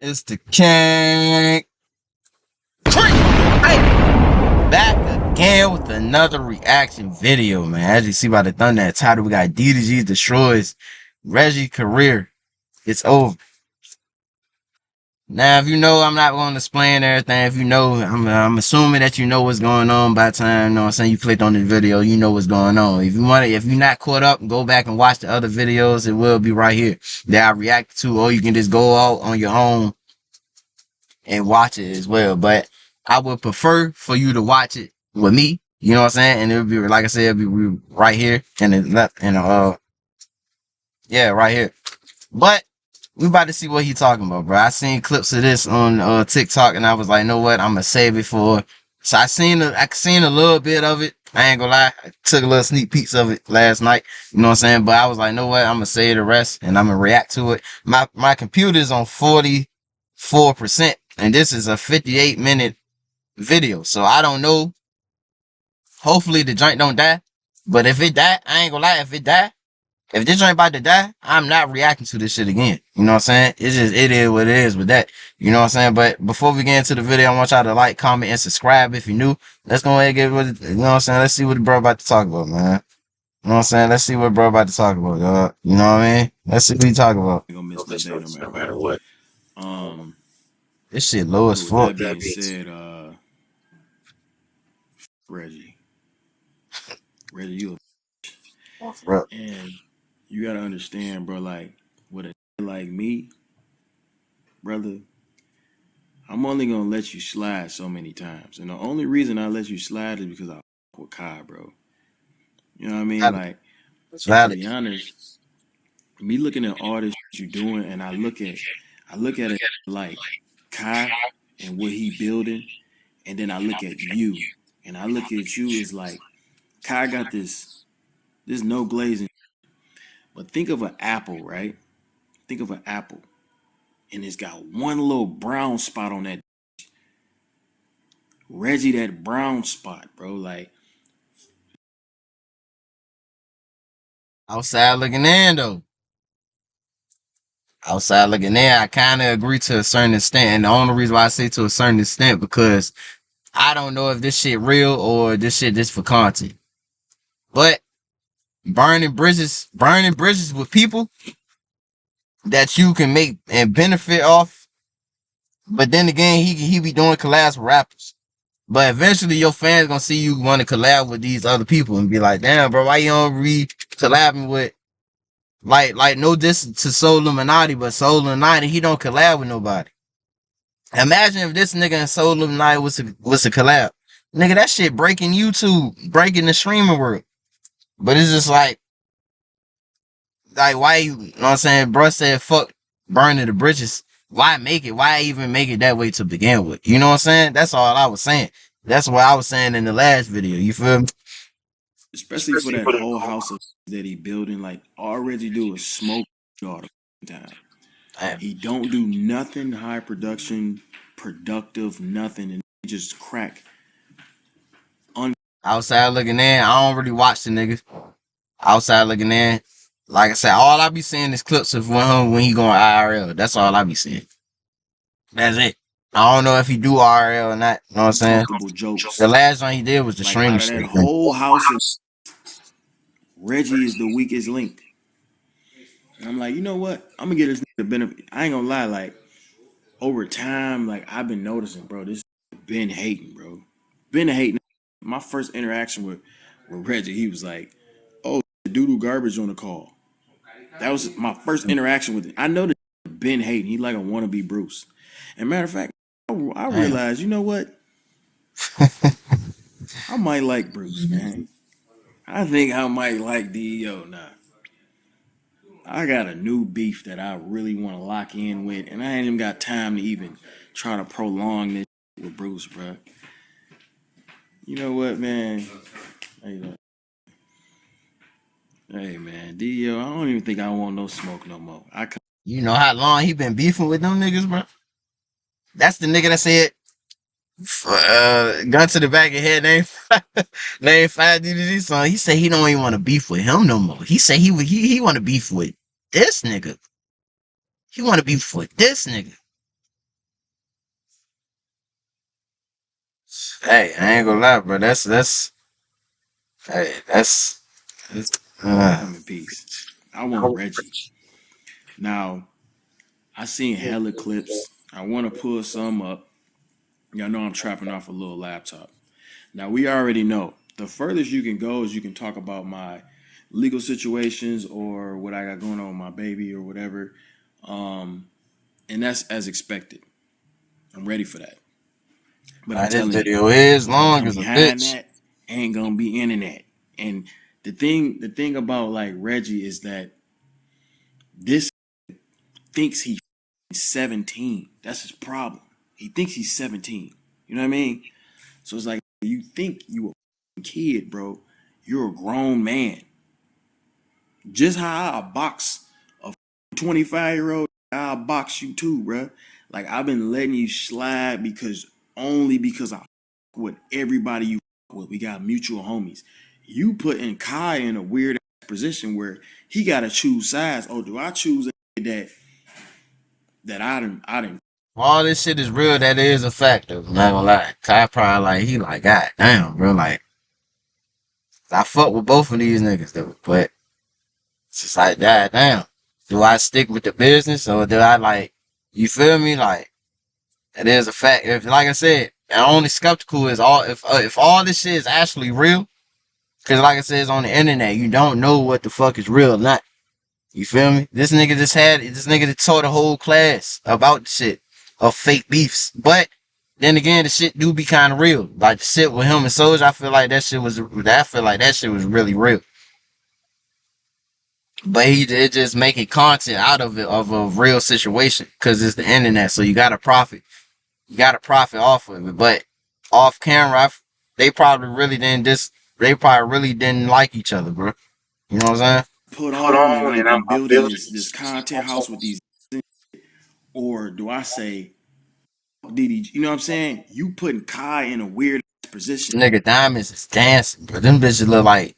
It's the King. Hey, back again with another reaction video, man. As you see by the thunder title, we got DDG destroys Reggie career. It's over. Now, if you know, I'm not going to explain everything. If you know, I'm assuming that you know what's going on by the time, you know what I'm saying, you clicked on this video, you know what's going on. If you're not caught up, go back and watch the other videos. It will be right here that I react to, or you can just go out on your own and watch it as well. But I would prefer for you to watch it with me. You know what I'm saying? And it would be, like I said, it'll be right here and the left and yeah, right here. But we about to see what he talking about, bro. I seen clips of this on TikTok and I was like, you know what? I'm gonna save it for. So I seen a little bit of it. I ain't gonna lie. I took a little sneak peeks of it last night. You know what I'm saying? But I was like, you know what? I'm gonna save the rest and I'm gonna react to it. My computer's on 44%. And this is a 58-minute video. So I don't know. Hopefully the joint don't die. But if it die, I ain't gonna lie. If this joint about to die, I'm not reacting to this shit again. You know what I'm saying? It is what it is with that. You know what I'm saying? But before we get into the video, I want y'all to like, comment, and subscribe if you're new. Let's go ahead and get with it. You know what I'm saying? Let's see what the bro about to talk about, man. You know what I'm saying? Let's see what bro about to talk about, dog. You know what I mean? Let's see what he talking about. You're gonna miss that day no matter what. This shit low as fuck. That being said, Reggie, you and you gotta understand, bro. Like with a like me, brother, I'm only gonna let you slide so many times, and the only reason I let you slide is because I fuck with Kai, bro. You know what I mean? Like, to be honest, me looking at all this you doing, and I look at it like Kai and what he building, and then I look at you, and I look at you as like Kai got this no glazing. But think of an apple, right? Think of an apple, and it's got one little brown spot on that. Reggie, that brown spot, bro. Like, outside looking in, though. Outside looking in, I kind of agree to a certain extent. And the only reason why I say to a certain extent, because I don't know if this shit real or this shit just for content. But burning bridges with people that you can make and benefit off. But then again, he be doing collabs with rappers. But eventually your fans gonna see you want to collab with these other people and be like, damn, bro, why you don't collabing with, like no diss to Soul Illuminati, but Soul Illuminati, he don't collab with nobody. Imagine if this nigga and Soul Illuminati was a collab. Nigga, that shit breaking YouTube, breaking the streaming world. But it's just like why you know what I'm saying? Bro said fuck burning the bridges. Why make it? Why even make it that way to begin with? You know what I'm saying? That's all I was saying. That's what I was saying in the last video. You feel me? especially for that whole house that he building, like all Reggie do is smoke all the time. Damn. He don't do nothing high production, productive, nothing, and he just crack. Outside looking in, I don't really watch the niggas. Outside looking in, like I said, all I be seeing is clips of when he going IRL. That's all I be seeing. That's it. I don't know if he do IRL or not. You know what I'm saying? Jokes. The last one he did was the like stream. That whole house, Reggie is the weakest link. And I'm like, you know what? I'm gonna get this the benefit. I ain't gonna lie, like over time, like I've been noticing, bro. This been hating, bro. Been hating. My first interaction with Reggie, he was like, "Oh, doodle garbage on the call." That was my first interaction with him. I know that been hating. He like a wannabe Bruce. And matter of fact, I realized, you know what? I might like Bruce, man. I think I might like DEO now. I got a new beef that I really want to lock in with, and I ain't even got time to even try to prolong this with Bruce, bro. You know what, man? Hey, man, DEO, I don't even think I want no smoke no more. You know how long he been beefing with them niggas, bro? That's the nigga that said, gun to the back of your head, name 5 DDG son. He said he don't even want to beef with him no more. He said he want to beef with this nigga. He want to beef with this nigga. Hey, I ain't gonna lie, bro. Hey, that's Come in peace. I want Reggie. Now, I seen hella clips. I want to pull some up. Y'all know I'm trapping off a little laptop. Now, we already know the furthest you can go is you can talk about my legal situations or what I got going on with my baby or whatever. And that's as expected. I'm ready for that. But I'm this telling you, video is what's gonna long come as a behind bitch. that ain't gonna be internet. And the thing about like Reggie is that this thinks he's 17. That's his problem. He thinks he's 17. You know what I mean? So it's like you think you a kid, bro. You're a grown man. Just how I box a 25-year-old, I'll box you too, bro. Like I've been letting you slide because I with everybody you with. We got mutual homies. You putting Kai in a weird position where he gotta choose sides. Oh, do I choose that I didn't All this shit is real. That is a factor. I'm not gonna lie. Kai probably like he like, God damn, bro. Like I fuck with both of these niggas though, but it's just like, God damn. Do I stick with the business or do I like? You feel me? Like it is a fact. If like I said, the only skeptical is all if all this shit is actually real. Cause like I said, it's on the internet. You don't know what the fuck is real or not. You feel me? This nigga that taught a whole class about the shit of fake beefs. But then again, the shit do be kind of real. Like the shit with him and Soldier, I feel like that shit was really real. But he did just making content out of it of a real situation because it's the internet, so you gotta profit. You gotta profit off of it. But off camera, they probably really didn't dis. They probably really didn't like each other, bro. You know what I'm saying? put on and I'm building this content house with these, or do I say DDG? You know what I'm saying? You putting Kai in a weird position. Nigga Diamonds is dancing, bro. Them bitches look like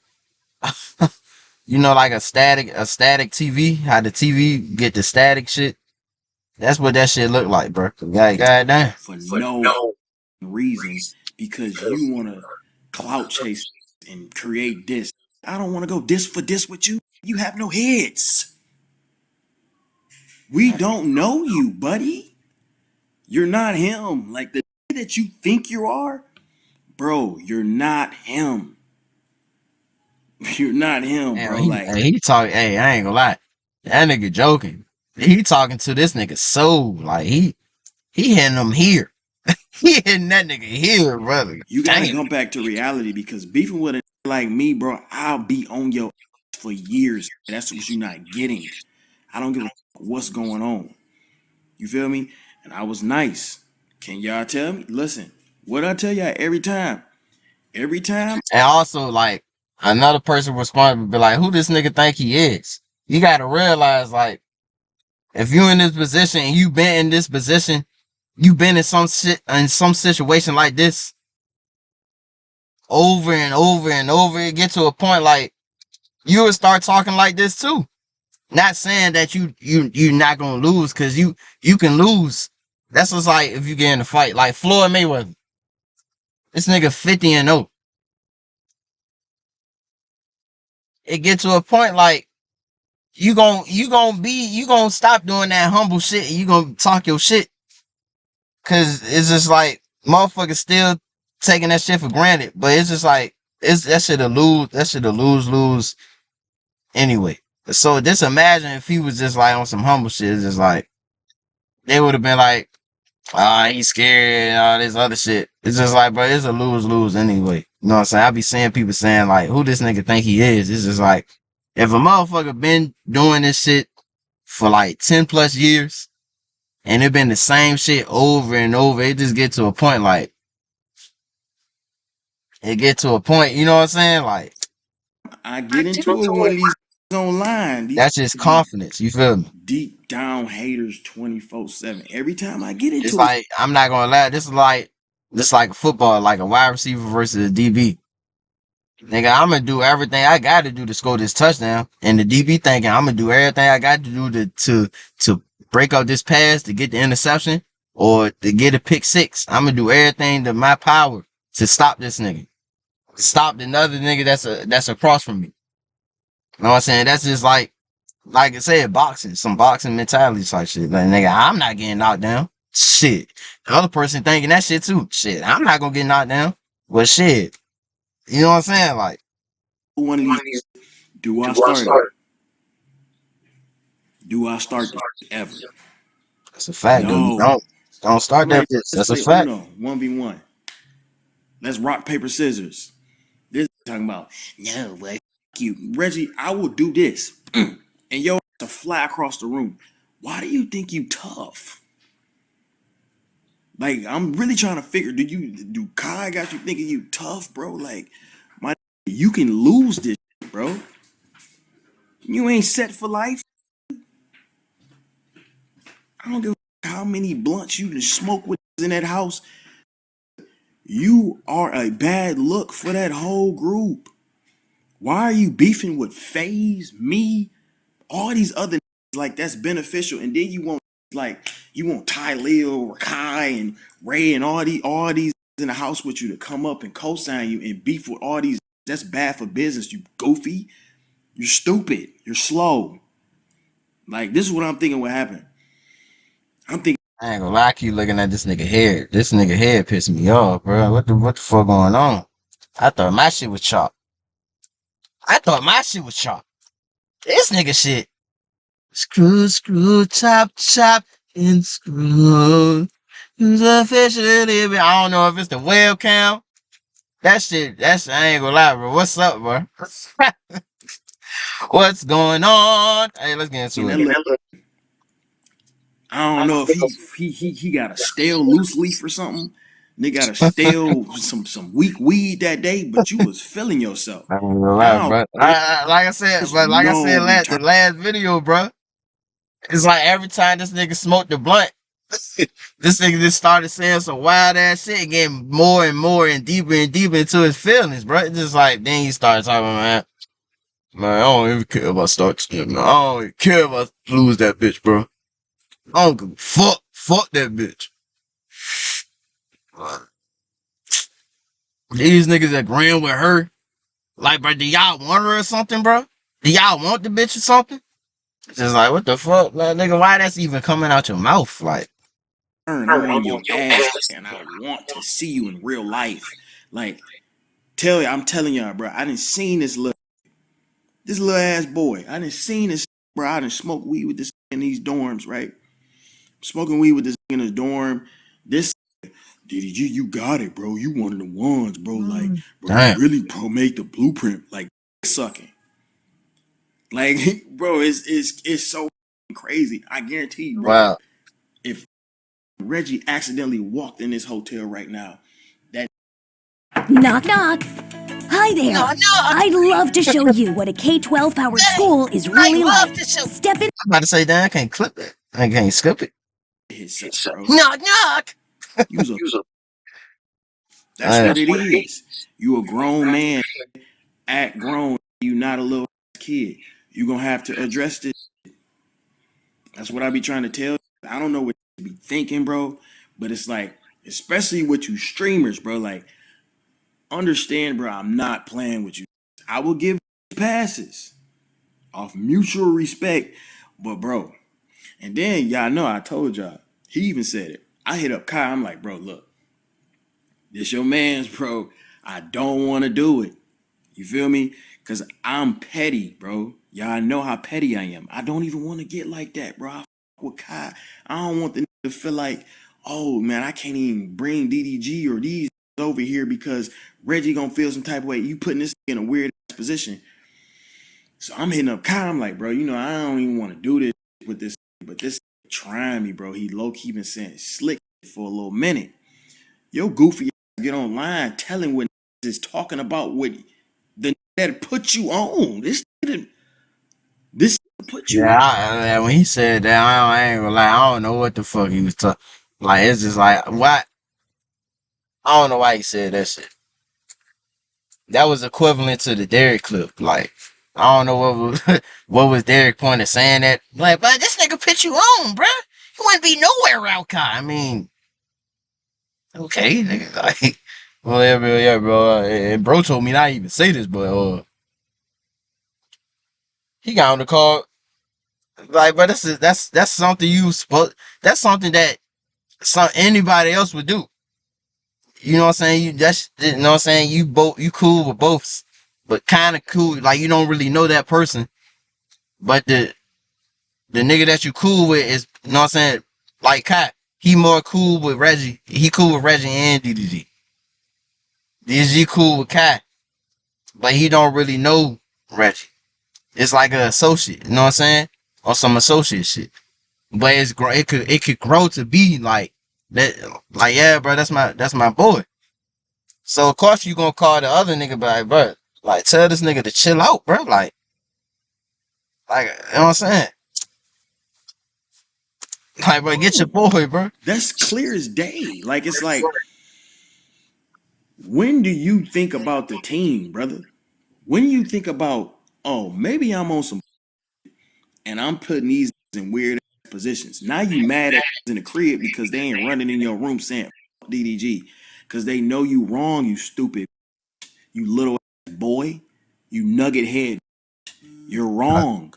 you know, like a static TV. How the TV get the static shit. That's what that shit look like, bro. Goddamn. For no reason because you want to clout chase and create this. I don't want to go this for this with you. You have no heads. We don't know you, buddy. You're not him. Like the that you think you are, bro, you're not him. You're not him, Damn, bro. Like he talking. Hey, I ain't gonna lie. That nigga joking. He talking to this nigga soul. Like he hitting him here. He hitting that nigga here, brother. you gotta Damn. come back to reality because beefing with a like me, bro, I'll be on your ass for years. That's what you're not getting. I don't give a what's going on. You feel me? And I was nice. Can y'all tell me? Listen, what I tell y'all every time? Every time And also, like, another person responsible be like, who this nigga think he is? You gotta realize, like, if you in this position and you been in this position, you been in some shit in some situation like this over and over and over, it get to a point like you would start talking like this too. Not saying that you not gonna lose, cause you can lose. That's what's like if you get in a fight. Like Floyd Mayweather. This nigga 50-0. It get to a point like you gonna stop doing that humble shit and you gonna talk your shit. Cause it's just like motherfuckers still taking that shit for granted. But it's just like it's that shit a lose anyway. So just imagine if he was just like on some humble shit. It's just like they would have been like, ah, he's scared and all this other shit. It's just like, bro, it's a lose anyway. You know what I'm saying? I be seeing people saying like, who this nigga think he is? It's just like, if a motherfucker been doing this shit for like 10 plus years and it been the same shit over and over, it just get to a point like, you know what I'm saying? Like, I get into it with one of these online, these that's just be confidence. You feel me? deep down haters 24/7. Every time I get It's into it, like, I'm not gonna lie, this like football, like a wide receiver versus a DB. Nigga, I'm gonna do everything I gotta do to score this touchdown. And the DB thinking I'm gonna do everything I got to do to break up this pass, to get the interception, or to get a pick six. I'm gonna do everything to my power to stop this nigga. Stop another nigga that's across from me. You know what I'm saying? That's just like I said, boxing, some boxing mentality type shit. Like, nigga, I'm not getting knocked down. Shit. The other person thinking that shit too. Shit, I'm not gonna get knocked down. But shit, you know what I'm saying? Like, One of these, do I start it? Do I start this ever? that's a fact, though. You No. don't start I'm like, that bitch. let's That's a play fact. Uno, 1v1. Let's rock, paper, scissors. This talking about, no, but you. Reggie, I will do this. And yo to fly across the room. Why do you think you tough? Like, I'm really trying to figure, do Kai got you thinking you tough, bro? Like, my you can lose this shit, bro. You ain't set for life. I don't give a how many blunts you can smoke with in that house. You are a bad look for that whole group. Why are you beefing with FaZe, me, all these other like that's beneficial, and then you want Ty Lil, Rakai, and Ray, and all these in the house with you to come up and co-sign you and beef with all these. That's bad for business. You goofy. You're stupid. You're slow. Like this is what I'm thinking. What happened? I'm thinking. I ain't gonna lie, I keep looking at this nigga hair. This nigga hair pissing me off, bro. What the fuck going on? I thought my shit was chopped. This nigga shit. Screw, chop, and screw. Who's officially? I don't know if it's the webcam. I ain't gonna lie, bro. What's up, bro? What's going on? Hey, let's get into it. I don't know if he got a stale loose leaf or something. They got a stale some weak weed that day, but you was feeling yourself. I ain't gonna lie, Now, bro. Like I said, no, you the turn last video, bro. It's like every time this nigga smoked the blunt, this nigga just started saying some wild ass shit, and getting more and deeper into his feelings, bro. It's just like then he started talking, man, I don't even care about start. Man. I don't even care about lose that bitch, bro. I don't give a fuck that bitch. These niggas agreeing with her, like, bro, do y'all want her or something, bro? Do y'all want the bitch or something? It's just like, what the fuck, like, nigga? Why that's even coming out your mouth, like? I'm on your ass, and I want to see you in real life. Like, I'm telling y'all, bro. I didn't seen this little ass boy. I didn't seen this, bro. I didn't smoke weed with this in these dorms, right? Smoking weed with this in his dorm. This DDG, you got it, bro. You one of the ones, bro. Like, bro, you Damn. really make the blueprint. Like, sucking. Like, bro, it's so crazy. I guarantee you, bro. Wow. If Reggie accidentally walked in this hotel right now, that Knock, knock. Hi there. No. I'd love to show you what a K-12 powered school is really like. Step in. I'm about to say, damn, I can't clip it. I can't skip it. himself, bro. Knock. Use a. That's what it is. You a grown man, act grown. You not a little kid. You gonna have to address this. That's what I be trying to tell you. I don't know what you be thinking, bro, but it's like, especially with you streamers, bro. Like, understand, bro. I'm not playing with you. I will give passes off mutual respect, but bro. And then y'all know I told y'all. He even said it. I hit up Kai. I'm like, bro, look, this your man's, bro. I don't want to do it. You feel me? Because I'm petty, bro. Y'all know how petty I am. I don't even want to get like that, bro. I fuck with Kai. I don't want the to feel like, oh, man, I can't even bring DDG or these over here because Reggie gonna feel some type of way. You putting this in a weird position. So I'm hitting up Kai. I'm like, bro, you know, I don't even want to do this with this, but this trying me, bro. He low-key been saying slick for a little minute. Yo, goofy get online telling what is talking about what the that put you on. This put you on. Yeah, when he said that, I ain't gonna lie. I don't know what the fuck he was talking. Like, it's just like, what? I don't know why he said that shit. That was equivalent to the Derek clip. Like, I don't know what was Derek point of saying that. Like, but this nigga put you on, bruh. You wouldn't be nowhere out, Kai. I mean, okay, nigga. Like, Well, yeah, bro. And bro told me not to even say this, but he got on the call. Like, but that's something you supposed. That's something that anybody else would do. You know what I'm saying? You know what I'm saying. You cool with both, but kind of cool. Like you don't really know that person, but the nigga that you cool with is, you know what I'm saying. Like Kai, he more cool with Reggie. He cool with Reggie and DDG. DDG cool with Kai, but he don't really know Reggie. It's like an associate. You know what I'm saying? Or some associate shit. But it could grow to be like that. Like yeah, bro, that's my boy. So of course you gonna call the other nigga, but like, bro, like tell this nigga to chill out, bro. Like you know what I'm saying? Like, bro, get your boy, bro. That's clear as day. Like it's like, when do you think about the team, brother? When you think about, oh, maybe I'm on some and I'm putting these in weird positions. Now you mad at in the crib because they ain't running in your room saying DDG because they know you wrong, you stupid, you little boy, you nugget head. You're wrong,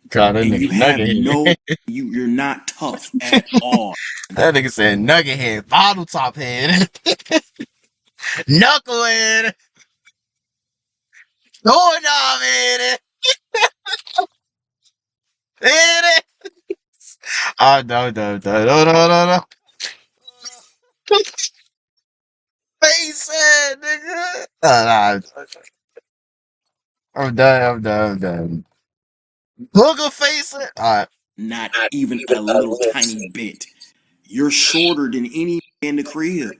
God, that and you nigga have nugget no. head. You're not tough at all. That nigga said nugget head, bottle top head, knucklehead, doorknob head, head. Oh no. Face head, nigga. Nah, I'm done. Booger face it. Alright. Not even a little tiny bit. You're shorter than any in the crib.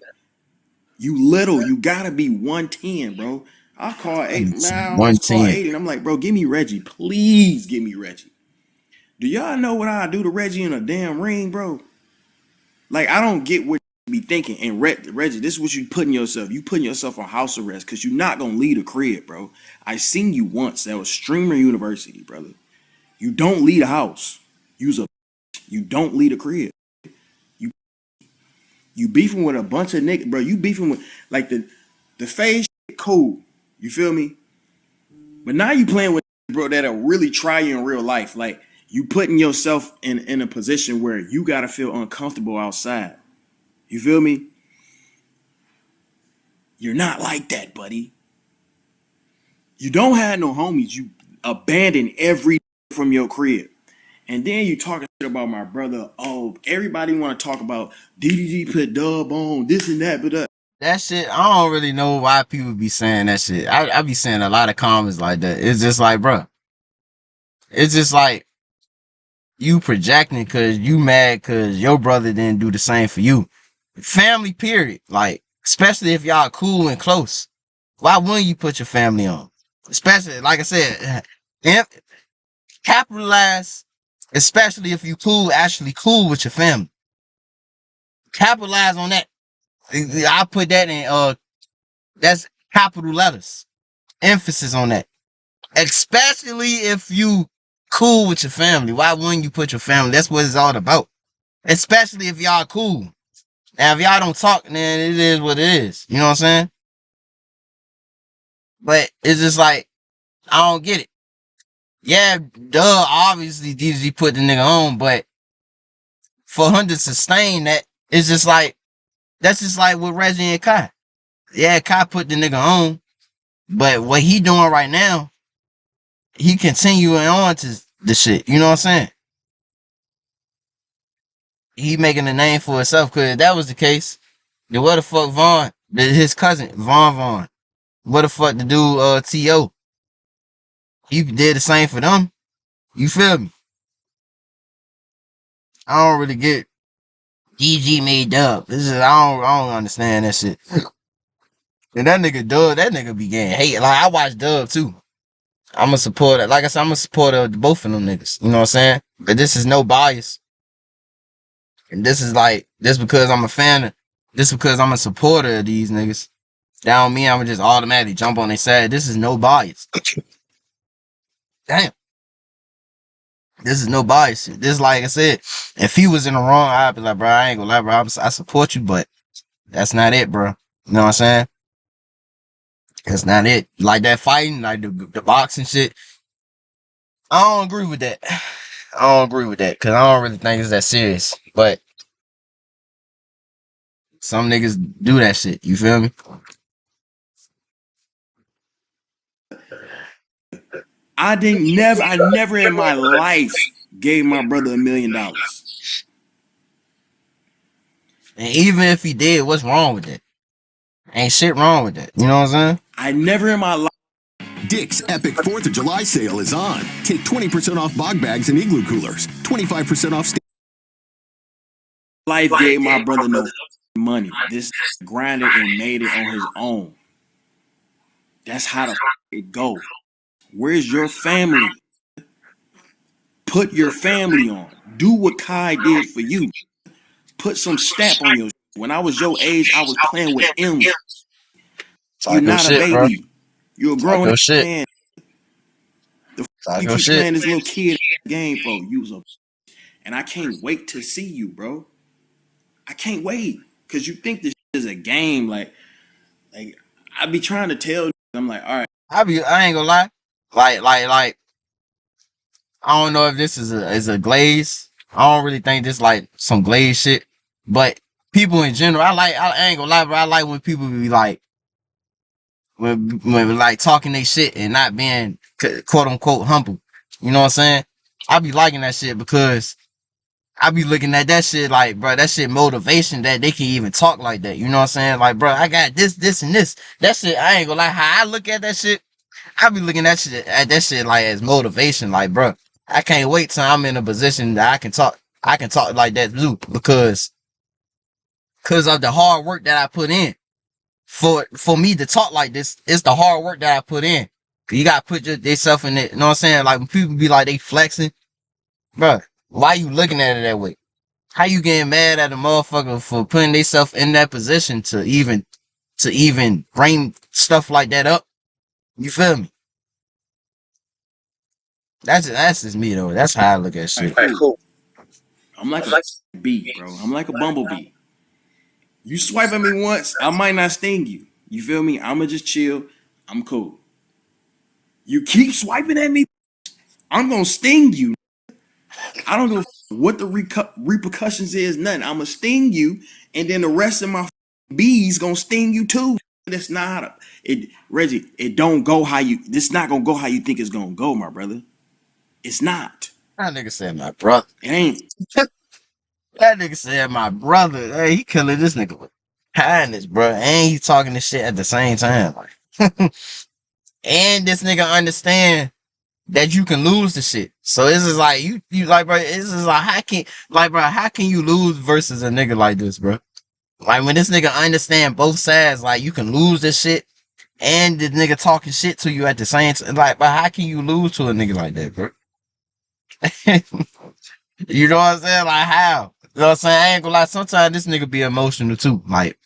You little. You gotta be 110, bro. I call eight. Man, I almost call 110. 80. And I'm like, bro, give me Reggie. Please give me Reggie. Do y'all know what I do to Reggie in a damn ring, bro? Like, I don't get what you be thinking. And Reggie, this is what you putting yourself. You putting yourself on house arrest because you're not gonna leave a crib, bro. I seen you once. That was Streamer University, brother. You don't leave a house. You's a. You don't leave a crib. You you beefing with a bunch of niggas, bro. You beefing with like the phase shit, cool. You feel me? But now you playing with bro that'll really try you in real life. Like you putting yourself in a position where you gotta feel uncomfortable outside. You feel me? You're not like that, buddy. You don't have no homies. You abandon every from your crib. And then you talking shit about my brother. Oh, everybody want to talk about DDG put dub on this and that, but That shit, I don't really know why people be saying that shit. I be saying a lot of comments like that. It's just like, bro. It's just like you projecting because you mad because your brother didn't do the same for you. Family, period. Like, especially if y'all cool and close. Why wouldn't you put your family on? Especially, like I said, capitalize, especially if you actually cool with your family. Capitalize on that. I put that in, that's capital letters. Emphasis on that. Especially if you cool with your family. Why wouldn't you put your family? That's what it's all about. Especially if y'all cool. Now, if y'all don't talk, then it is what it is. You know what I'm saying? But it's just like, I don't get it. Yeah, duh, obviously DDG put the nigga on, but for him to sustain that, it's just like, that's just like with Reggie and Kai. Yeah, Kai put the nigga on, but what he doing right now, he continuing on to the shit. You know what I'm saying? He making a name for himself, cause if that was the case, then what the fuck Vaughn, his cousin, Vaughn. What the fuck the dude, T.O. He did the same for them. You feel me? I don't really get DG made up. I don't understand that shit. And that nigga Dub, that nigga be getting hate. Like I watch Dub too. I'm a supporter. Like I said, I'm a supporter of both of them niggas. You know what I'm saying? But this is no bias. And this is like, this because I'm a fan of, this because I'm a supporter of these niggas. That don't mean I'm just automatically jump on their side. This is no bias. Damn. This is no bias. This, like I said, if he was in the wrong, I'd be like, bro, I ain't gonna lie, bro. I support you, but that's not it, bro. You know what I'm saying? That's not it. Like that fighting, like the boxing shit. I don't agree with that. I don't agree with that because I don't really think it's that serious. But some niggas do that shit. You feel me? I never in my life gave my brother $1 million. And even if he did, what's wrong with that? Ain't shit wrong with that. You know what I'm saying? I never in my life. Dick's epic 4th of July sale is on. Take 20% off bog bags and igloo coolers, 25% off. Life gave my brother no money. This grinded and made it on his own. That's how the it go. Where's your family? Put your family on. Do what Kai did for you. Put some stamp on your. When I was your age, I was playing with M's. You're Talk your not a shit, bro. baby. You're a Talk grown your shit. man. The Talk you your keep shit. playing this little kid game for you was a, and I can't wait to see you, bro. I can't wait because you think this is a game. Like I be trying to tell you. I'm like, all right. I ain't gonna lie. Like. I don't know if this is a glaze. I don't really think this like some glaze shit. But people in general, I ain't gonna lie, bro. I like when people be like when like talking they shit and not being quote unquote humble. You know what I'm saying? I be liking that shit because I be looking at that shit like, bro, that shit motivation that they can even talk like that. You know what I'm saying? Like, bro, I got this, and this. That shit, I ain't gonna lie. How I look at that shit, I be looking at that shit like as motivation. Like, bro, I can't wait till I'm in a position that I can talk. I can talk like that too because of the hard work that I put in. For me to talk like this, it's the hard work that I put in. You gotta put yourself in it. You know what I'm saying? Like when people be like they flexing, bro. Why you looking at it that way? How you getting mad at a motherfucker for putting themselves in that position to even bring stuff like that up? You feel me? That's just me though. That's how I look at All right, shit. cool. I'm like a bee, bro. I'm like a bumblebee. You swipe at me once, I might not sting you. You feel me? I'ma just chill. I'm cool. You keep swiping at me, I'm gonna sting you. I don't know what the repercussions is. Nothing. I'ma sting you, and then the rest of my bees gonna sting you too. That's not how it, Reggie. It don't go how you. This not gonna go how you think it's gonna go, my brother. It's not. That nigga said my brother. It ain't. That nigga said my brother. Hey, he killing this nigga with kindness, bro. And he talking this shit at the same time. Like, and this nigga understand that you can lose the shit. So it's just like you like, bro. It's just like how can you lose versus a nigga like this, bro? Like when this nigga understand both sides, like you can lose this shit and the nigga talking shit to you at the same time. Like, but how can you lose to a nigga like that, bro? You know what I'm saying? Like how? You know what I'm saying? I ain't gonna lie. Sometimes this nigga be emotional too. Like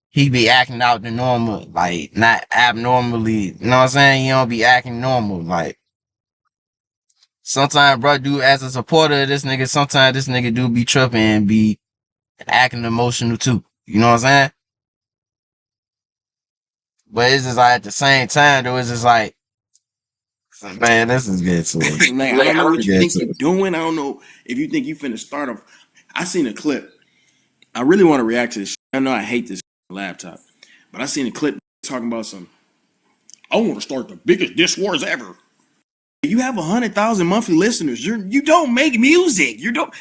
he be acting out the normal, like not abnormally. You know what I'm saying? He don't be acting normal. Like sometimes, bro, do as a supporter of this nigga. Sometimes this nigga do be tripping and be acting emotional too. You know what I'm saying? But it's just like at the same time, though, it's just like, man, this is good too. Like I don't know what you think you're doing. I don't know if you think you finna start off. I seen a clip. I really want to react to this. I know I hate this laptop, but I seen a clip talking about some. I want to start the biggest diss wars ever. You have 100,000 monthly listeners. You don't make music. You don't.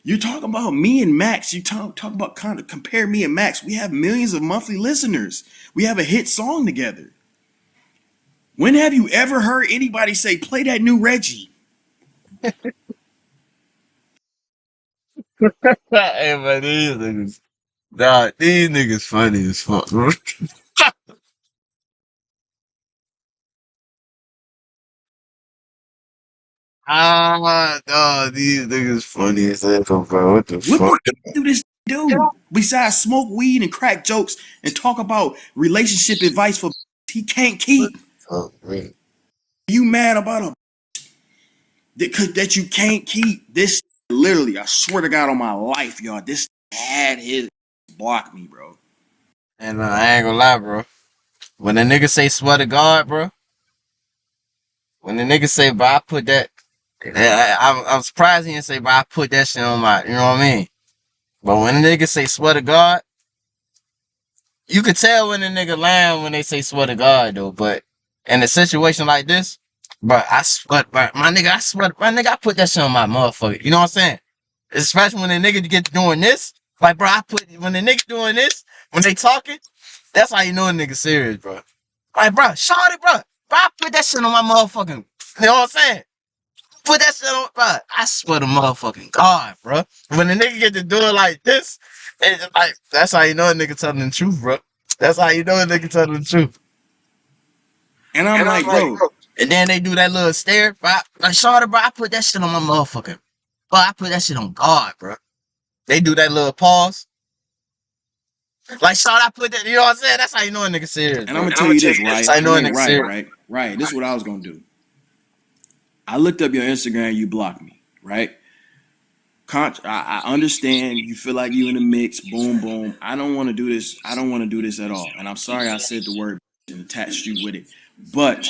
You're talking about me and Max. You talk about kind of compare me and Max. We have millions of monthly listeners. We have a hit song together. When have you ever heard anybody say, "Play that new Reggie"? Hey, man, these niggas funny as fuck, bro. These niggas funny as hell, bro. What the What fuck? the do this do besides smoke weed and crack jokes and talk about relationship advice for he can't keep? Oh, man. You mad about a that you can't keep? This literally, I swear to God on my life, y'all, this had his block me, bro. And I ain't gonna lie, bro. When the nigga say swear to God, bro. When the nigga say, bro, I put that. I'm surprised he didn't say, bro, I put that shit on my. You know what I mean? But when the nigga say swear to God, you could tell when the nigga lying when they say swear to God though. But in a situation like this, bro, I swear, bro, my nigga, I swear, my nigga, I put that shit on my motherfucker. You know what I'm saying? Especially when the nigga get doing this. Like, bro, when the nigga doing this, when they talking, that's how you know a nigga serious, bro. Like, bro, shout it, bro. Bro, I put that shit on my motherfucking, you know what I'm saying? Put that shit on, bro. I swear to motherfucking God, bro. When the nigga get to do it like this, it's like, that's how you know a nigga telling the truth, bro. That's how you know a nigga telling the truth. And I'm like, bro. And then they do that little stare, bro. Like, shout it, bro. I put that shit on my motherfucking, bro. I put that shit on God, bro. They do that little pause. Like, shout, I put that, you know what I'm saying? That's how you know a nigga serious, And bro. I'm gonna tell you this, right? That's how you know a nigga serious. Right. This is what I was gonna do. I looked up your Instagram, you blocked me, right? I understand you feel like you in the mix, boom, boom. I don't want to do this. I don't want to do this at all. And I'm sorry I said the word and attached you with it. But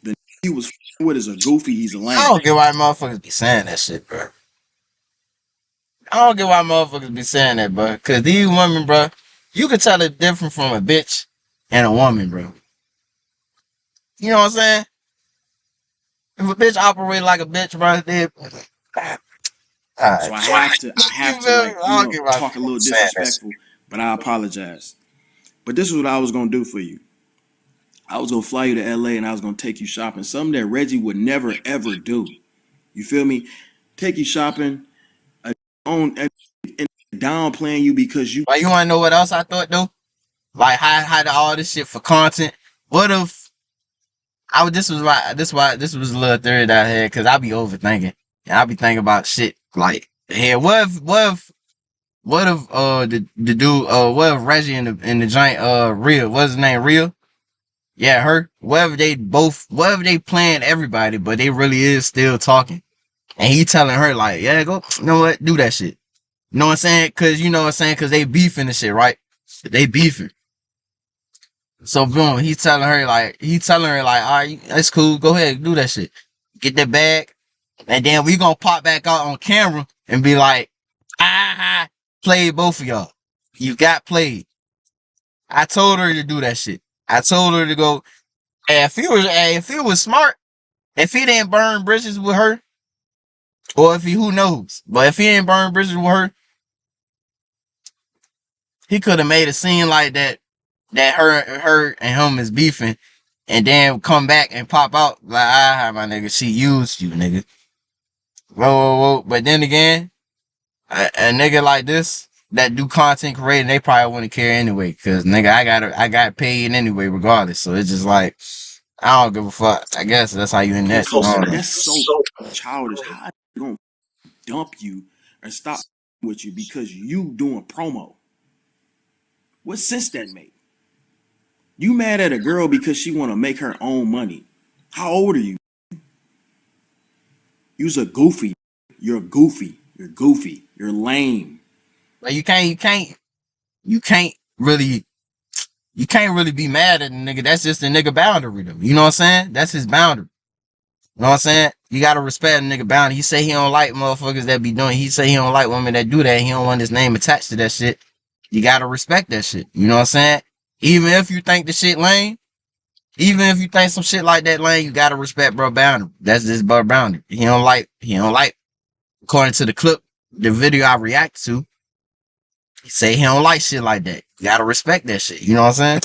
the he was with is a goofy, he's a lame. I don't get why motherfuckers be saying that shit, bro. I don't get why motherfuckers be saying that, bro. Cause these women, bro, you can tell it different from a bitch and a woman, bro. You know what I'm saying? If a bitch operate like a bitch, bro, then So I have to like, talk a little disrespectful, but I apologize. But this is what I was gonna do for you. I was gonna fly you to LA and I was gonna take you shopping. Something that Reggie would never ever do. You feel me? Take you shopping, and downplaying you because you. Like, you wanna know what else I thought though? Like how all this shit for content. What if this was a little theory that I had, cause I be overthinking. And I be thinking about shit like, hey, what if the dude what if Reggie in the giant Real, what's his name, Real? Yeah, her. Whether they playing everybody, but they really is still talking. And he telling her like, yeah, go, you know what, do that shit. You know what I'm saying? Cause you know what I'm saying? Cause they beefing and shit, right? They beefing. So boom, he telling her like, all right, that's cool. Go ahead, do that shit. Get that bag. And then we gonna pop back out on camera and be like, played both of y'all. You got played. I told her to do that shit. I told her to go. And if he was smart, if he didn't burn bridges with her, or if he, who knows, but if he didn't burn bridges with her, he could have made a scene like that her and him is beefing, and then come back and pop out like, my nigga, she used you, nigga. Whoa. But then again, a nigga like this that do content creating, they probably wouldn't care anyway, cause nigga, I got paid anyway, regardless. So it's just like, I don't give a fuck. I guess that's how you in that. That's so childish. How are they gonna dump you or stop with you because you doing promo? What sense that make? You mad at a girl because she want to make her own money? How old are you? You's a goofy. You're goofy. You're goofy. You're lame. Like, you can't really be mad at a nigga. That's just a nigga boundary though. You know what I'm saying? That's his boundary. You know what I'm saying? You gotta respect a nigga boundary. He say he don't like motherfuckers that be doing. He say he don't like women that do that. He don't want his name attached to that shit. You gotta respect that shit. You know what I'm saying? Even if you think the shit lame, even if you think some shit like that lame, you gotta respect bro boundary. That's just bro boundary. He don't like. According to the clip, the video I reacted to, he say he don't like shit like that. You gotta respect that shit. You know what I'm saying?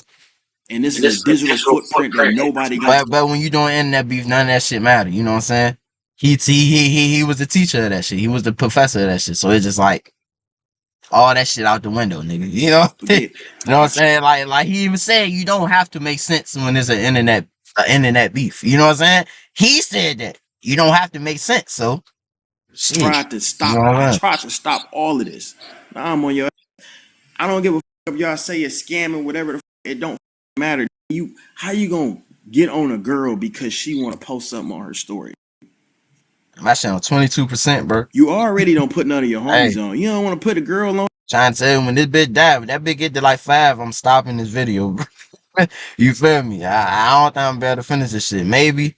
And this is a digital footprint that nobody got. But when you doing internet beef, none of that shit matter. You know what I'm saying? He was the teacher of that shit. He was the professor of that shit. So it's just like all that shit out the window, nigga. You know? You know what I'm saying? Like he even said you don't have to make sense when there's an internet beef. You know what I'm saying? He said that. You don't have to make sense. So shit. I tried to stop all of this. Now I'm on your. I don't give a fuck if y'all say you're scamming, whatever the fuck, it don't matter. How you gonna get on a girl because she want to post something on her story? My shit on 22%, bro. You already don't put none of your homies on. You don't want to put a girl on. Trying to tell you, when this bitch die, when that bitch get to like 5, I'm stopping this video, bro. You feel me? I don't think I'm better to finish this shit. Maybe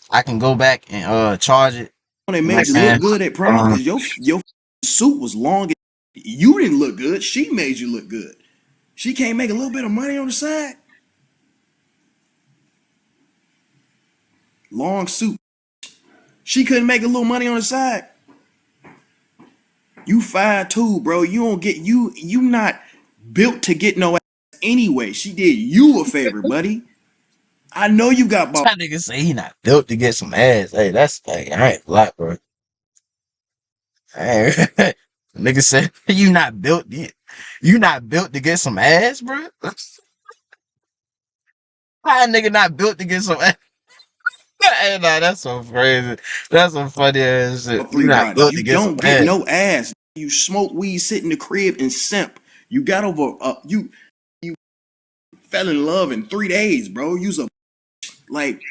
I can go back and charge it. They Like made you man, look good at prom because your suit was long. You didn't look good. She made you look good. She can't make a little bit of money on the side. Long suit. She couldn't make a little money on the side. You 5'2", bro. You don't get you not built to get no ass anyway. She did you a favor, buddy. I know you got ball. that nigga say he not built to get some ass. Hey, that's hey, I ain't black, bro. Hey, nigga said you not built. You not built to get some ass, bro. How a nigga not built to get some ass? Hey, nah, that's so crazy. That's some funny ass shit. You Free not body. built You to get some don't get ass. no ass. You smoke weed, sit in the crib, and simp. You got over. You fell in love in 3 days, bro. You's a like.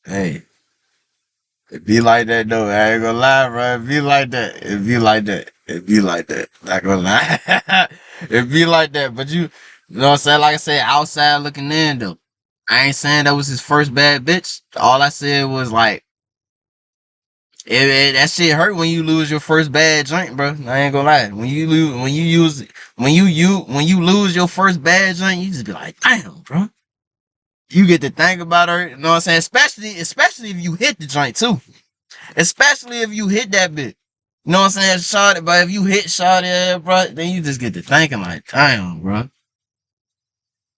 Hey, it be like that though. I ain't gonna lie, bro. It be like that. It be like that. It be like that. Not gonna lie. It be like that. But you know what I'm saying? Like I said, outside looking in though. I ain't saying that was his first bad bitch. All I said was like, that shit hurt when you lose your first bad joint, bro. I ain't gonna lie. When you lose your first bad joint, you just be like, damn, bro. You get to think about her. You know what I'm saying? Especially if you hit the joint too. Especially if you hit that bit. You know what I'm saying? Shot, but if you hit shot, bro, then you just get to thinking like, damn, bro.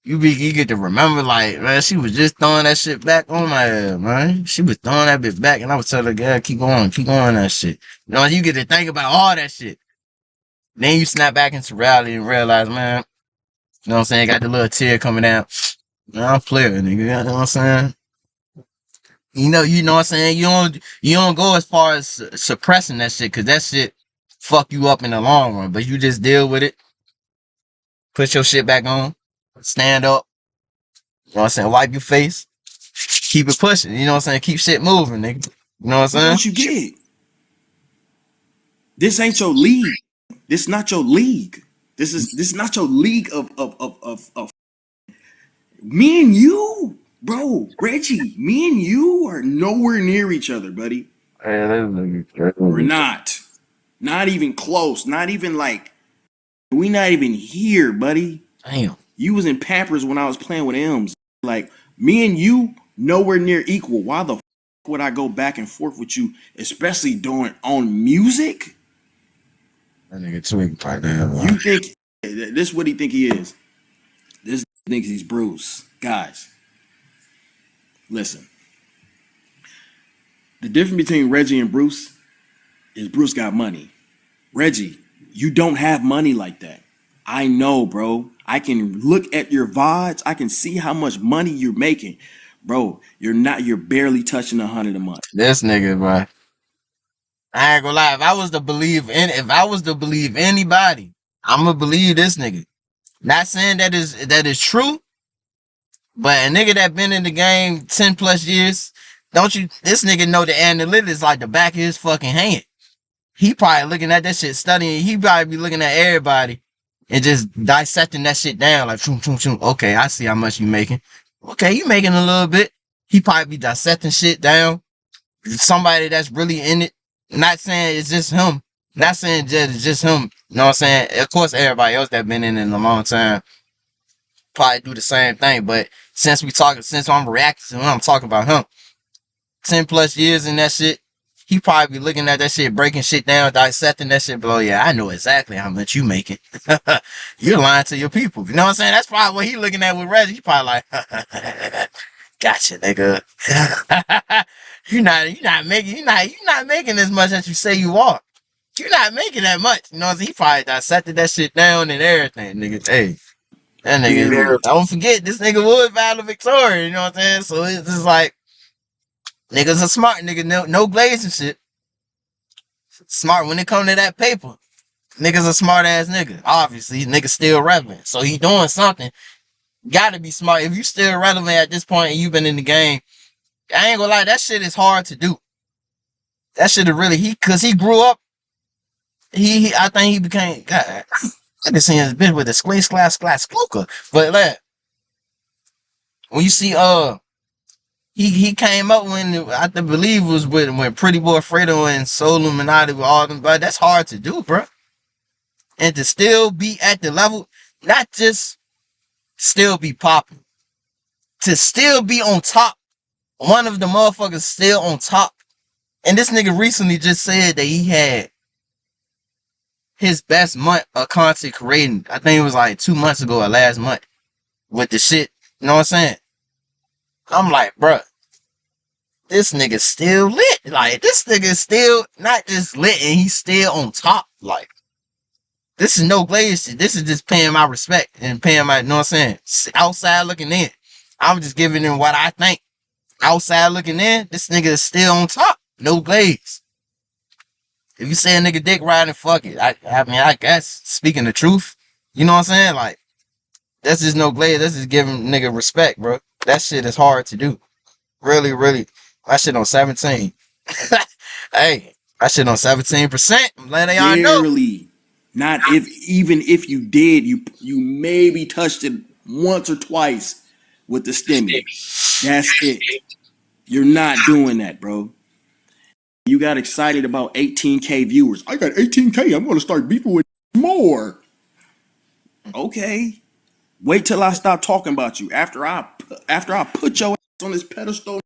You get to remember like, man, she was just throwing that shit back on my ass, man. She was throwing that bit back, and I was telling her, girl, keep going that shit. You know, you get to think about all that shit. Then you snap back into reality and realize, man, you know what I'm saying? Got the little tear coming down. Man, I'm playing, nigga. You know what I'm saying? You know what I'm saying? You don't go as far as suppressing that shit, cause that shit fuck you up in the long run. But you just deal with it, put your shit back on, stand up. You know what I'm saying? Wipe your face, keep it pushing. You know what I'm saying? Keep shit moving, nigga. You know what I'm Look saying? what you get. This ain't your league. This not your league. This not your league of me and you, bro. Reggie, me and you are nowhere near each other, buddy. Hey, We're not. Not even close. Not even like we not even here, buddy. damn. You was in Pampers when I was playing with M's. Like me and you nowhere near equal. Why the would I go back and forth with you, especially doing on music? That nigga tweaking right now, bro. You think this is what he think he is? This thinks he's Bruce. Guys, listen. The difference between Reggie and Bruce is Bruce got money. Reggie, you don't have money like that. I know, bro. I can look at your VODs. I can see how much money you're making. Bro, you're barely touching 100 a month. This nigga, bro. I ain't gonna lie. If I was to believe anybody, I'm gonna believe this nigga. Not saying that is true, but a nigga that been in the game 10 plus years, don't you? This nigga know the analytics like the back of his fucking hand. He probably looking at that shit, studying. He probably be looking at everybody and just dissecting that shit down like, choom, choom, choom. Okay, I see how much you making. Okay, you making a little bit. He probably be dissecting shit down. Somebody that's really in it. Not saying it's just him. Not saying it's just him. You know what I'm saying? Of course, everybody else that been in it a long time probably do the same thing. But since I'm reacting to him, I'm talking about him. 10 plus years in that shit. He probably be looking at that shit, breaking shit down, dissecting that shit. But oh yeah, I know exactly how much you making. You're lying to your people. You know what I'm saying? That's probably what he looking at with Reggie. He probably like, gotcha, nigga. You're not making as much as you say you are. You're not making that much. You know what I'm saying? He probably dissected that shit down and everything, nigga. Hey, that nigga. Barely. Don't forget, this nigga was valedictorian. You know what I'm saying? So it's just like, niggas a smart nigga, no glazing shit. Smart when it come to that paper. Niggas a smart ass nigga. Obviously, nigga still relevant. So he doing something. Gotta be smart. If you still relevant at this point and you been in the game, I ain't gonna lie, that shit is hard to do. That shit is really cause he grew up. I think he became God. I can see his bitch with a squeeze glass cloaker. But like, when you see he came up when I believe it was when Pretty Boy Fredo and Soul Illuminati with all them, but that's hard to do, bro. And to still be at the level, not just still be popping, to still be on top. One of the motherfuckers still on top. And this nigga recently just said that he had his best month of content creating. I think it was like 2 months ago or last month with the shit. You know what I'm saying? I'm like, bruh, this nigga still lit. Like, this nigga still not just lit and he's still on top. Like, this is no glaze shit. This is just paying my respect and paying my, you know what I'm saying? Outside looking in. I'm just giving him what I think. Outside looking in, this nigga is still on top. No glaze. If you say a nigga dick riding, fuck it. I mean, I guess, speaking the truth, you know what I'm saying? Like, that's just no glaze. That's just giving nigga respect, bro. That shit is hard to do. Really, really. My shit on 17. Hey, my shit on 17%. I'm letting y'all know. Barely. Not if even if you did, you maybe touched it once or twice with the stimmy. That's it. You're not doing that, bro. You got excited about 18K viewers. I got 18K. I'm gonna start beefing with more. Okay. Wait till I stop talking about you. After I put your ass on this pedestal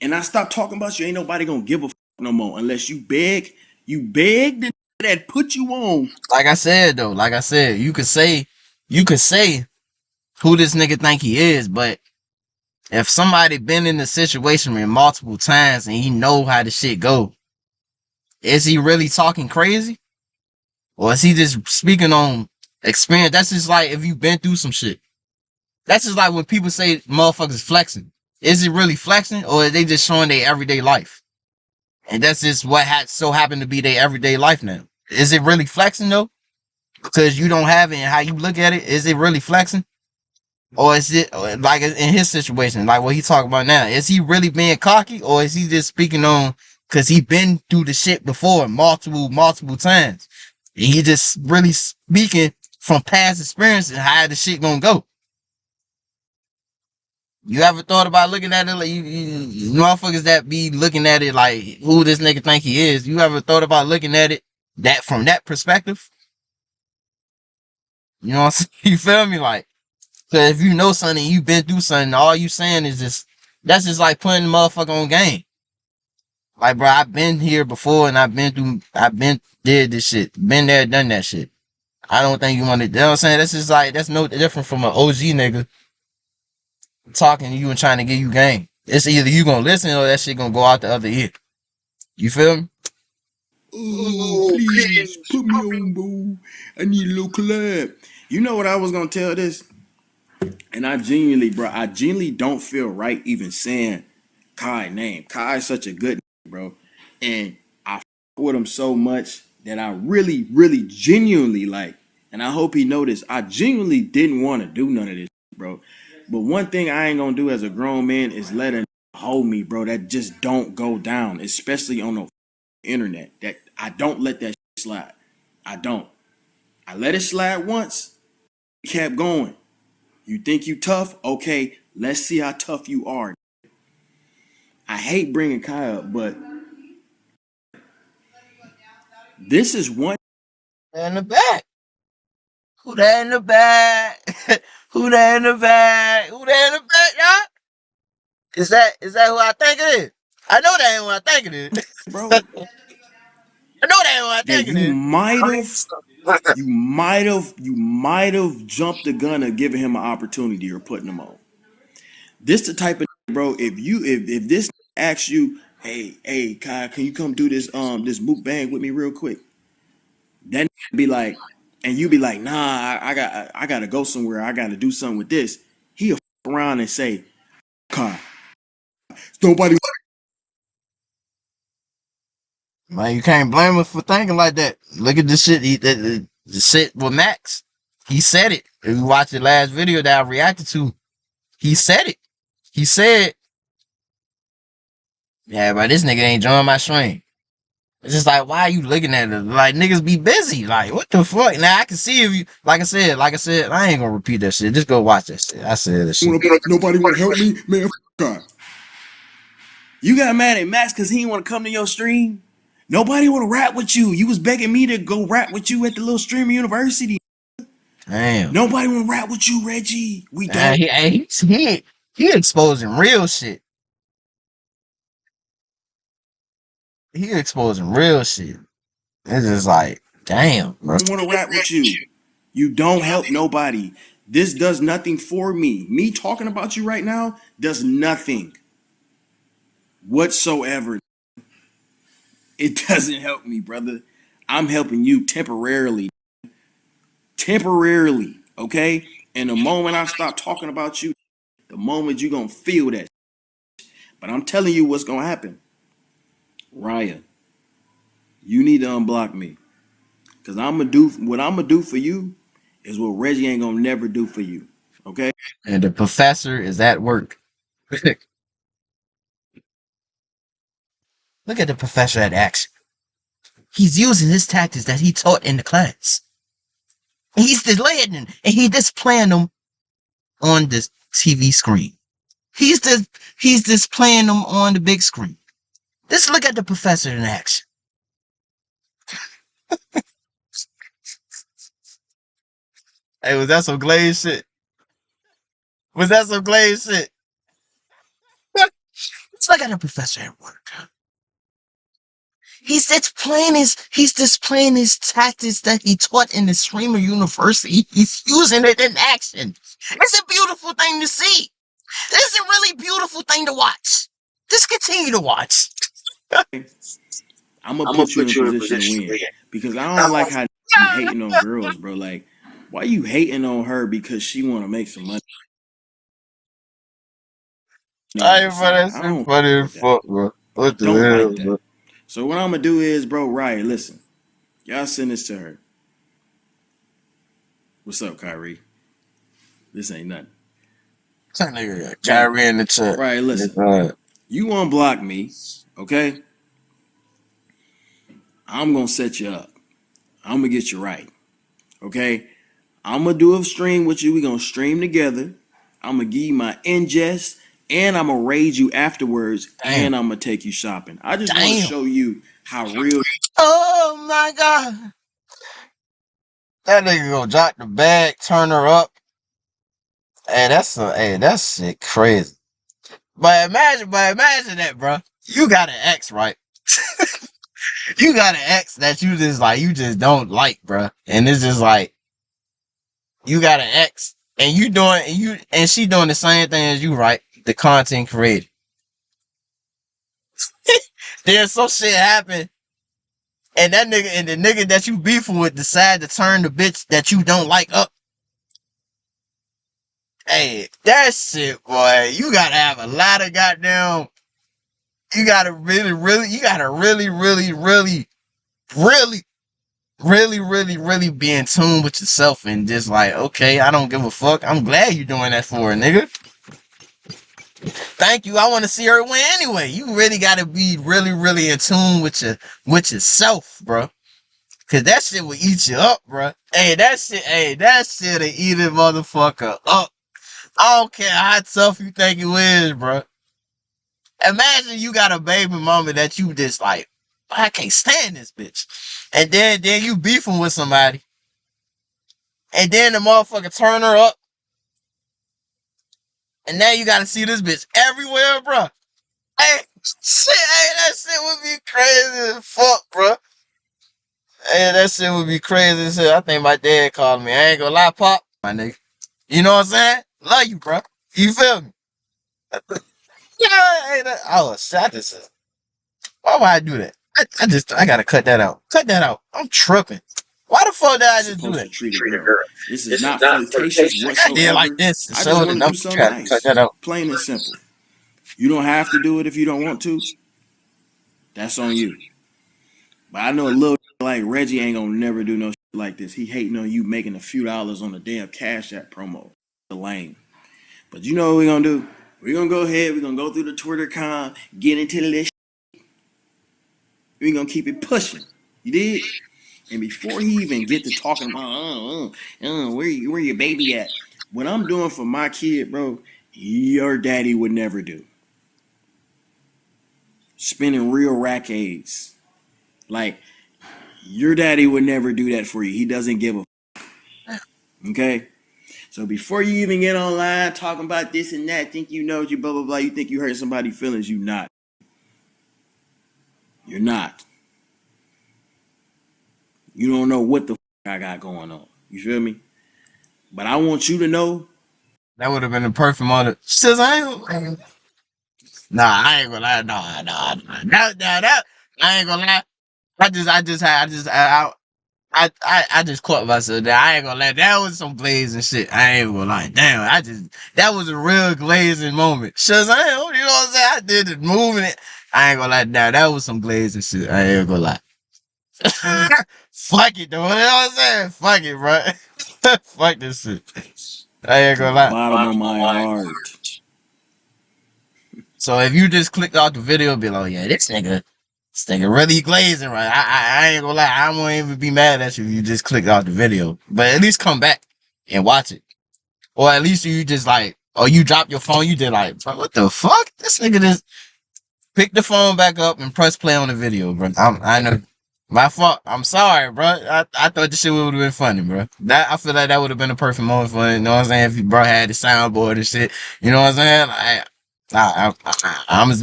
and I stop talking about you, ain't nobody gonna give a fuck no more unless you beg. You beg the that put you on. Like I said though, you could say who this nigga think he is, but if somebody been in the situation with multiple times and he know how the shit go, is he really talking crazy? Or is he just speaking on experience? That's just like if you've been through some shit. That's just like when people say motherfuckers flexing. Is it really flexing or are they just showing their everyday life? And that's just what so happened to be their everyday life now. Is it really flexing though? Because you don't have it and how you look at it, is it really flexing? Or is it like in his situation, like what he talking about now? Is he really being cocky or is he just speaking on because he been through the shit before multiple times? And he just really speaking from past experience and how the shit gonna go. You ever thought about looking at it like you motherfuckers that be looking at it like who this nigga think he is? You ever thought about looking at it that from that perspective? You know what I'm saying? You feel me? Like, cause if you know something, you been through something, all you saying is just that's just like putting the motherfucker on game. Like, bro, I've been here before and I've been did this shit, been there, done that shit. I don't think you want to, you know what I'm saying? That's just like, that's no different from an OG nigga talking to you and trying to give you game. It's either you gonna listen or that shit gonna go out the other ear. You feel me? Oh, please put me on, bro. I need a little collab. You know what I was gonna tell this? And I genuinely don't feel right even saying Kai's name. Kai is such a good name, bro. And I with him so much that I really, really genuinely like. And I hope he noticed I genuinely didn't want to do none of this, bro. But one thing I ain't gonna do as a grown man is let a hold me, bro. That just don't go down, especially on the internet. That I don't let that slide. I don't. I let it slide once. Kept going. You think you tough? Okay, let's see how tough you are. I hate bringing Kai up, but this is one In the back. Who that in the back? Who that in the back? Who that in the back, y'all? Is that who I think it is? I know that ain't who I think it is. bro I know that ain't who I that think you might have jumped the gun of giving him an opportunity or putting him on. This the type of bro. If this asks you, hey Kai, can you come do this this mukbang with me real quick? Then be like, and you be like, nah, I gotta go somewhere. I gotta do something with this. He'll around and say, Kai, nobody. Man, you can't blame him for thinking like that. Look at the shit. The shit with Max. He said it. If you watch the last video that I reacted to, he said it. He said, yeah, but this nigga ain't joined my stream. It's just like, why are you looking at it? Like, niggas be busy. Like, what the fuck? Now I can see if you, like I said, I ain't gonna repeat that shit. Just go watch that shit. I said that shit. Nobody want to help me, man. God, you got mad at Max because he didn't want to come to your stream. Nobody want to rap with you. You was begging me to go rap with you at the little streamer university. Damn. Nobody want to rap with you, Reggie. We don't. He exposing real shit. He exposing real shit. It's just like, damn, bro. Want to rap with you. You don't help nobody. This does nothing for me. Me talking about you right now does nothing whatsoever. It doesn't help me, brother. I'm helping you temporarily. Temporarily, okay? And the moment I stop talking about you, the moment you're going to feel that. But I'm telling you what's going to happen. Raya, you need to unblock me. Because what I'm going to do for you is what Reggie ain't going to never do for you. Okay? And the professor is at work. Look at the professor at action. He's using his tactics that he taught in the class. And he's delaying them. And he displaying them on the TV screen. He's displaying them on the big screen. Just look at the professor in action. Hey, was that some Glaze shit? Was that some Glaze shit? Let's look at the professor at work. He's displaying his tactics that he taught in the streamer university. He's using it in action. It's a beautiful thing to see. It's a really beautiful thing to watch. Just continue to watch. I'm gonna put you in a position to win. Because I don't like how you hating on girls, bro. Like, why you hating on her because she want to make some money? I that shit funny as fuck, bro. What the hell, like that. bro? So what I'm gonna do is, bro, Riot, listen. Y'all send this to her. What's up, Kyrie? This ain't nothing. Kyrie in the chat. Right, listen. You unblock me, okay? I'm gonna set you up. I'm gonna get you right, okay? I'm gonna do a stream with you. We gonna stream together. I'm gonna give you my ingest, and I'm gonna raid you afterwards, and I'm gonna take you shopping. I just want to show you how real. Oh my god, that nigga gonna drop the bag, turn her up. Hey, that's shit crazy. But imagine that, bro. You got an ex, right? You got an ex that you just don't like, bro. And it's just like, you got an ex, and she doing the same thing as you, right? The content creator. Then some shit happen, and the nigga that you beefing with decide to turn the bitch that you don't like up. Hey, that shit, boy, you gotta have a lot of goddamn. You gotta really be in tune with yourself and just like, okay, I don't give a fuck. I'm glad you're doing that for her, nigga. Thank you. I want to see her win anyway. You really gotta be really in tune with yourself, bro. Cause that shit will eat you up, bro. That shit'll eat a motherfucker up. I don't care how tough you think you is, bro. Imagine you got a baby mama that you just like, I can't stand this bitch. And then you beefing with somebody. And then the motherfucker turn her up. And now you gotta see this bitch everywhere, bro. Hey, that shit would be crazy as fuck, bro. Hey, that shit would be crazy as hell. I think my dad called me. I ain't gonna lie, Pop, my nigga. You know what I'm saying? Love you, bro. You feel me? Yeah, oh, shit, why would I do that? I gotta cut that out. Cut that out. I'm tripping. Why the fuck did I just do that? Treat a girl. This is not flirtatious whatsoever. I did like this. I just want to do something nice. Cut that out. Plain and simple. You don't have to do it if you don't want to. That's on you. But I know a little like Reggie ain't gonna never do no shit like this. He hating on you making a few dollars on a damn Cash App promo. The lame. But you know what we're gonna do? We're gonna go ahead. We're gonna go through the Twitter com, get into the list. We gonna keep it pushing. You did? And before he even get to talking about, where your baby at? What I'm doing for my kid, bro, your daddy would never do. Spending real rackades. Like, your daddy would never do that for you. He doesn't give a okay? So before you even get online talking about this and that, think you know you blah, blah, blah, you think you hurt somebody's feelings, you not. You're not. You don't know what the I got going on. You feel me? But I want you to know. That would have been the perfect moment. Says nah, I ain't gonna lie. No. I ain't gonna lie. I just caught myself there. I ain't gonna lie. That was some blazing shit. I ain't gonna lie. Damn, that was a real glazing moment. Shazam, you know what I'm saying? I did the movement. I ain't gonna lie. Now that was some glazing shit. I ain't gonna lie. Fuck it, though. You know what I'm saying? Fuck it, bro. Fuck this shit. I ain't From gonna the lie. bottom of my heart. So if you just clicked off the video, be like, yeah, this nigga really glazing, right? I ain't gonna lie. I won't even be mad at you if you just clicked off the video. But at least come back and watch it. Or at least you just like, or you drop your phone, you did like, bro, what the fuck? This nigga just pick the phone back up and press play on the video, bro. I know. My fault. I'm sorry, bro. I thought this shit would have been funny, bro. I feel like that would have been a perfect moment for it. You know what I'm saying? If you bro had the soundboard and shit, you know what I'm saying? I'm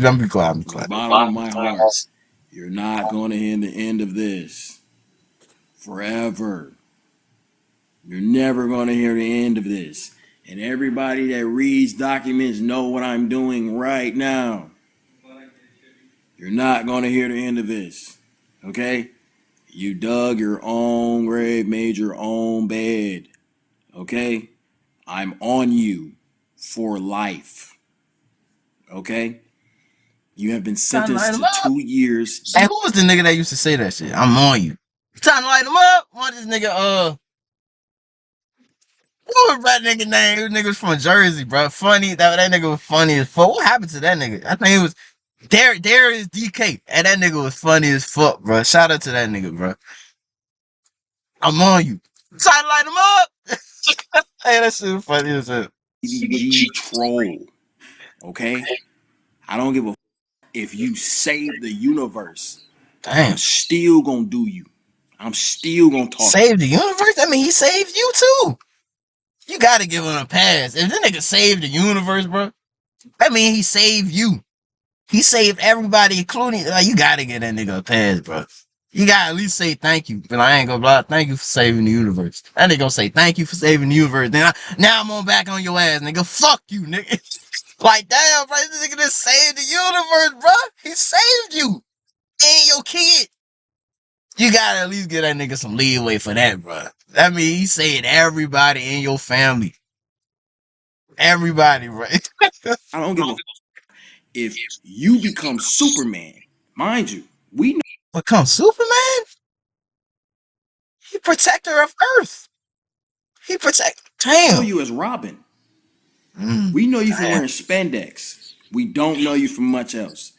gonna be quiet. I'm From the quiet. bottom of my heart. You're not going to hear the end of this. Forever. You're never going to hear the end of this. And everybody that reads documents know what I'm doing right now. You're not going to hear the end of this. Okay? You dug your own grave, made your own bed. Okay? I'm on you for life. Okay? You have been sentenced to 2 years. Hey, who was the nigga that used to say that shit? I'm on you. Trying to light him up. What this nigga, what was that nigga name? This nigga was from Jersey, bro. Funny. That nigga was funny as fuck. What happened to that nigga? I think it was Darius DK. And that nigga was funny as fuck, bro. Shout out to that nigga, bro. I'm on you. Trying to light him up. Hey, that shit was funny as hell. DDG troll. Okay? I don't give a if you save the universe. Damn. I'm still gonna do you. I'm still gonna talk. Save the universe? I mean, he saved you too. You gotta give him a pass. If this nigga saved the universe, bro, that mean he saved you. He saved everybody, including, like, you gotta give that nigga a pass, bro. You gotta at least say thank you. But I ain't gonna lie, thank you for saving the universe. That nigga gonna say thank you for saving the universe. Now I'm on back on your ass, nigga. Fuck you, nigga. Like, damn, bro, this nigga just saved the universe, bro. He saved you and your kid. You gotta at least give that nigga some leeway for that, bro. That mean he saved everybody in your family. Everybody, right? I don't give a if you become Superman. Mind you, we Become Superman? He protector of Earth. He protect. know Damn. you as Robin. We know you from wearing spandex. We don't know you from much else.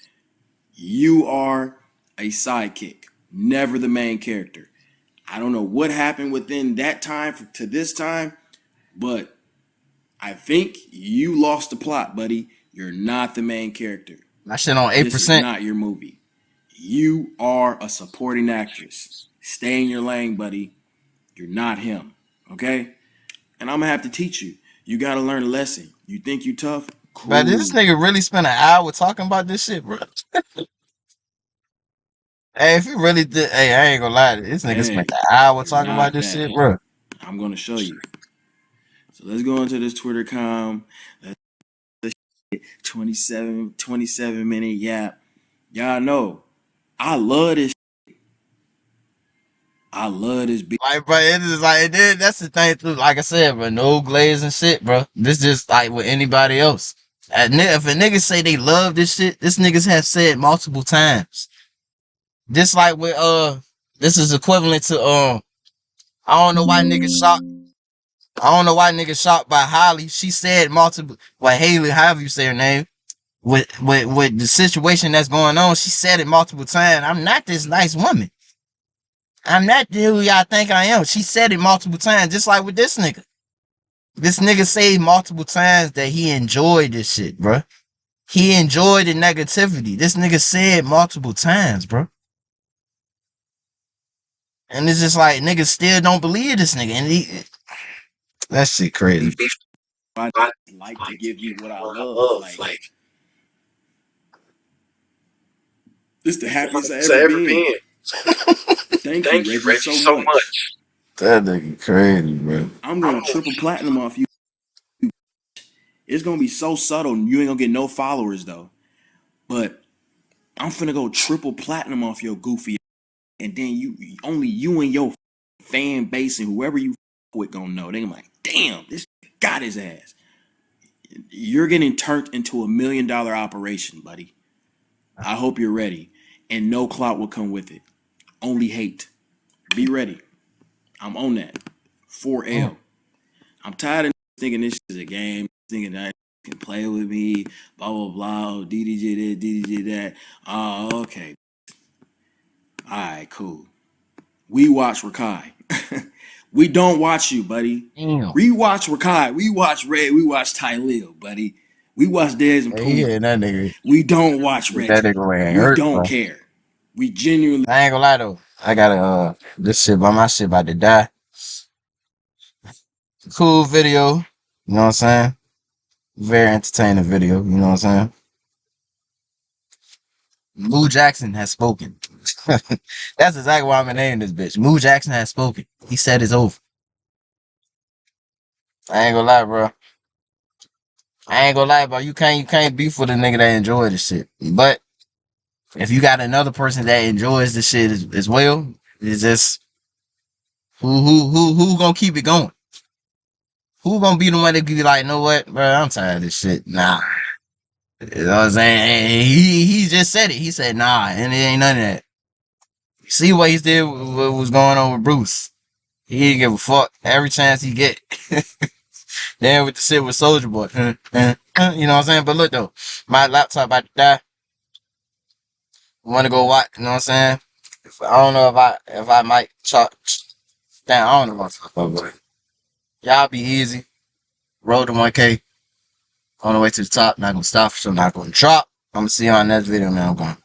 You are a sidekick, never the main character. I don't know what happened within that time to this time, but I think you lost the plot, buddy. You're not the main character. My shit on 8%. This is not your movie. You are a supporting actress. Stay in your lane, buddy. You're not him, okay? And I'm gonna have to teach you. You gotta learn a lesson. You think you tough? Cool. But this nigga really spent an hour talking about this shit, bro. Hey, if he really did, hey, I ain't gonna lie. This nigga spent an hour talking about this shit, bro. I'm gonna show you. So let's go into this Twitter com. 27 minute yap. Y'all know I love this. I love this beat. Like, bro, it is like that's the thing too. Like I said, bro, no glaze and shit, bro. This just like with anybody else. If a nigga say they love this shit, this niggas have said multiple times. Just like with this is equivalent to I don't know why niggas shocked. I don't know why niggas shocked by Holly. She said multiple, well, Haley, however you say her name. with the situation that's going on, she said it multiple times. I'm not this nice woman. I'm not who y'all think I am. She said it multiple times, just like with this nigga. This nigga said multiple times that he enjoyed this shit, bro. He enjoyed the negativity. This nigga said multiple times, bro. And it's just like niggas still don't believe this nigga. And that shit crazy. I like to give you what I love. Like, this the happiest I ever been. Thank you, Reggie, so much. That nigga crazy, bro. I'm gonna triple platinum off you. It's gonna be so subtle. You ain't gonna get no followers though. But I'm finna go triple platinum off your goofy, and then only you and your fan base and whoever you with gonna know. They gonna be like, damn, this got his ass. You're getting turned into $1 million operation, buddy. I hope you're ready. And no clout will come with it. Only hate. Be ready. I'm on that. 4L. I'm tired of thinking this is a game, thinking that you can play with me, blah, blah, blah, DDG this, DDG that. Oh, okay. All right, cool. We watch Rakai. We don't watch you, buddy. Damn. We watch Rakai. We watch Red. We watch Tylil, buddy. We watch Dez and Puma. Yeah, that nigga. We don't watch Reggie. That nigga ain't We hurt, don't bro. care. We genuinely. I ain't gonna lie though. I gotta this shit by my shit about to die. Cool video. You know what I'm saying? Very entertaining video. You know what I'm saying? Moo Jackson has spoken. That's exactly why I'm gonna name this bitch. Moo Jackson has spoken. He said it's over. I ain't gonna lie, bro. I ain't gonna lie, bro. You can't beef with a nigga that enjoy this shit. But if you got another person that enjoys this shit as well, it's just who gonna keep it going? Who gonna be the one that be like, you know what, bro? I'm tired of this shit. Nah. You know what I'm saying? And he just said it. He said, nah, and it ain't none of that. You see what he did, what was going on with Bruce. He didn't give a fuck every chance he get. Then with the shit with Soulja Boy. You know what I'm saying? But look though, my laptop about to die. Want to go watch, you know what I'm saying? I don't know if I might chop. Damn, I don't know what I'm talking about. Y'all be easy. Roll to 1K. On the way to the top. Not gonna stop, so not gonna drop. I'm gonna see you on the next video, man. I'm going.